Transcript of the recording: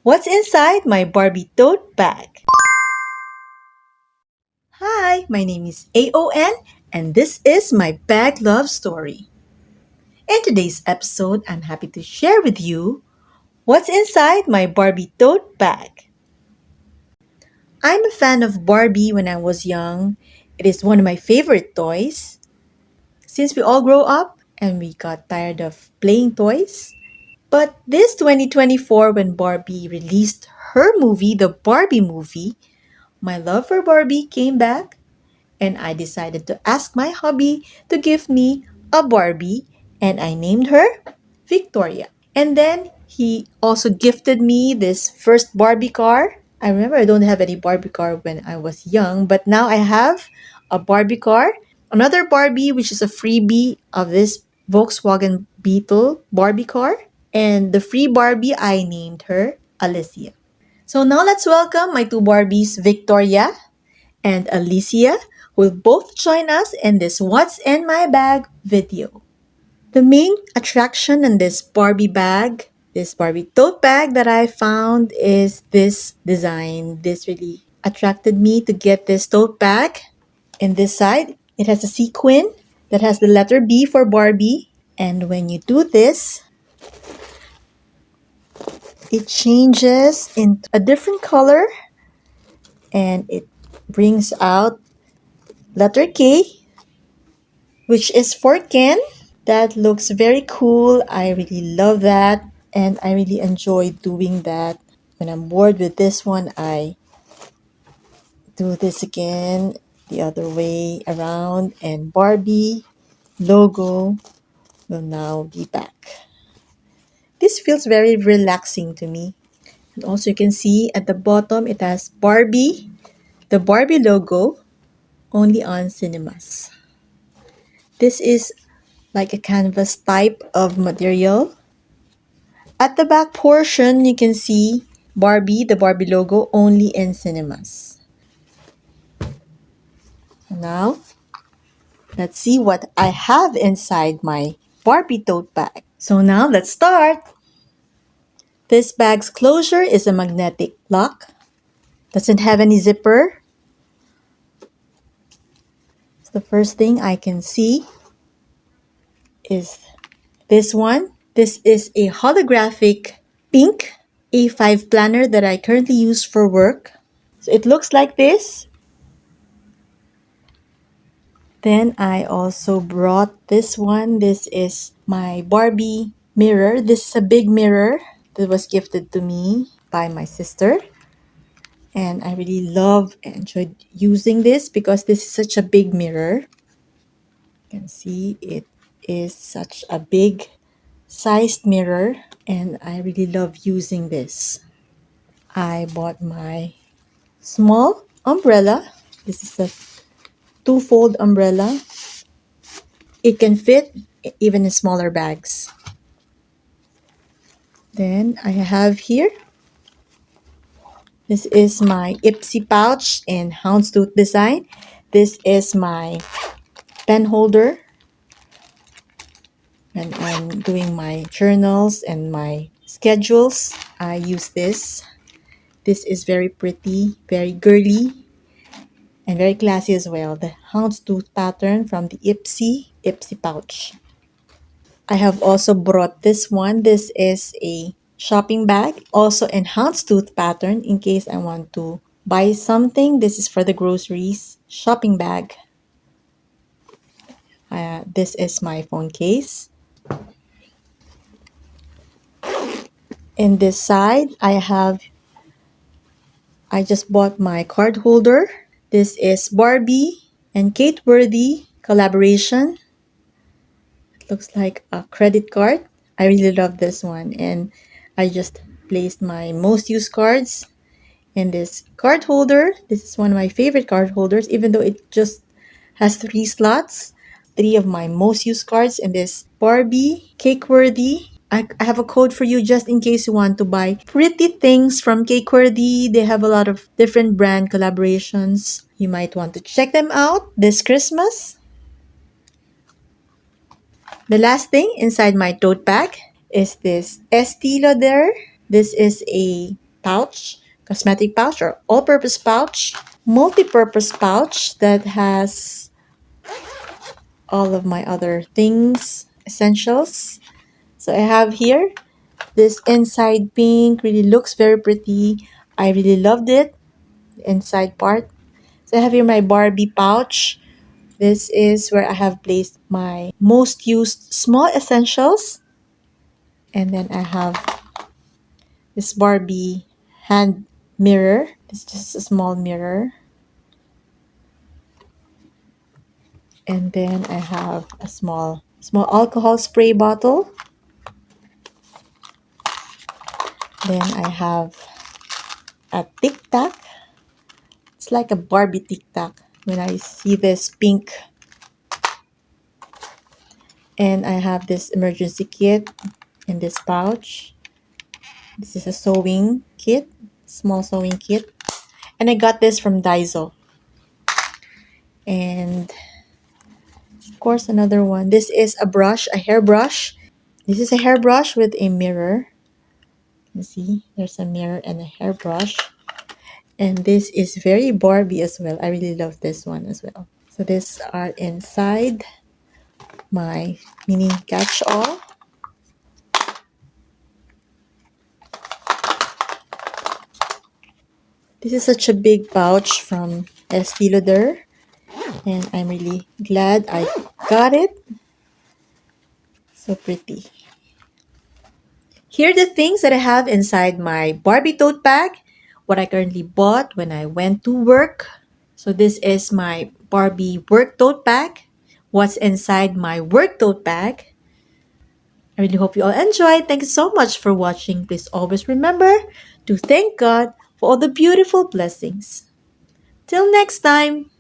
What's inside my Barbie tote bag? Hi, my name is AON, and this is my bag love story. In today's episode, I'm happy to share with you what's inside my Barbie tote bag. I'm a fan of Barbie when I was young. It is one of my favorite toys. Since we all grow up and we got tired of playing toys. But this 2024, when Barbie released her movie, the Barbie movie, my love for Barbie came back, and I decided to ask my hubby to give me a Barbie, and I named her Victoria. And then he also gifted me this first Barbie car. I remember I don't have any Barbie car when I was young, but now I have a Barbie car. Another Barbie, which is a freebie of this Volkswagen Beetle Barbie car. And the free Barbie, I named her Alicia. So now let's welcome my two Barbies, Victoria and Alicia, who will both join us in this What's in My Bag video. The main attraction in this Barbie bag, this Barbie tote bag that I found is this design. This really attracted me to get this tote bag. In this side, it has a sequin that has the letter B for Barbie. And when you do this, it changes into a different color and it brings out letter K, which is for Ken. That looks very cool. I really love that and I really enjoy doing that. When I'm bored with this one, I do this again the other way around and Barbie logo will now be back. This feels very relaxing to me. And also you can see at the bottom it has Barbie, the Barbie logo, only on cinemas. This is like a canvas type of material. At the back portion, you can see Barbie, the Barbie logo, only in cinemas. Now, let's see what I have inside my Barbie tote bag. So now, let's start. This bag's closure is a magnetic lock. Doesn't have any zipper. So the first thing I can see is this one. This is a holographic pink A5 planner that I currently use for work. So it looks like this. Then I also brought this one. This is my Barbie mirror. This is a big mirror that was gifted to me by my sister. And I really love and enjoyed using this because this is such a big mirror. You can see it is such a big sized mirror and I really love using this. I bought my small umbrella. This is a two-fold umbrella. It can fit even in smaller bags. Then I have here, this is my Ipsy pouch in houndstooth design. This is my pen holder. When I'm doing my journals and my schedules, I use this. This is very pretty, very girly, and very classy as well. The houndstooth pattern from the Ipsy pouch. I have also brought this one. This is a shopping bag, also in houndstooth pattern in case I want to buy something. This is for the groceries shopping bag. This is my phone case. In this side, I just bought my card holder. This is Barbie and Kate Worthy collaboration. It looks like a credit card. I really love this one and I just placed my most used cards in this card holder. This is one of my favorite card holders even though it just has 3 slots. 3 of my most used cards in this Barbie Cakeworthy. I have a code for you just in case you want to buy pretty things from Cakeworthy. They have a lot of different brand collaborations. You might want to check them out this Christmas. The last thing inside my tote bag is this Estee Lauder. This is a pouch, cosmetic pouch or all-purpose pouch, multi-purpose pouch that has all of my other things, essentials. So I have here this inside pink, really looks very pretty. I really loved it, the inside part. So I have here my Barbie pouch. This is where I have placed my most used small essentials. And then I have this Barbie hand mirror. It's just a small mirror. And then I have a small alcohol spray bottle. Then I have a tic tac. It's like a Barbie tic tac when I see this pink. And I have this emergency kit in this pouch. This is a sewing kit, small sewing kit. And I got this from Daiso. And of course, another one. This is a brush, a hairbrush. This is a hairbrush with a mirror. You see, there's a mirror and a hairbrush. And this is very Barbie as well. I really love this one as well. So these are inside my mini catch-all. This is such a big pouch from Estee Lauder. And I'm really glad I got it. So pretty. Here are the things that I have inside my Barbie tote bag. What I currently bought when I went to work. So this is my Barbie work tote bag. What's inside my work tote bag. I really hope you all enjoyed. Thank you so much for watching. Please always remember to thank God for all the beautiful blessings. Till next time.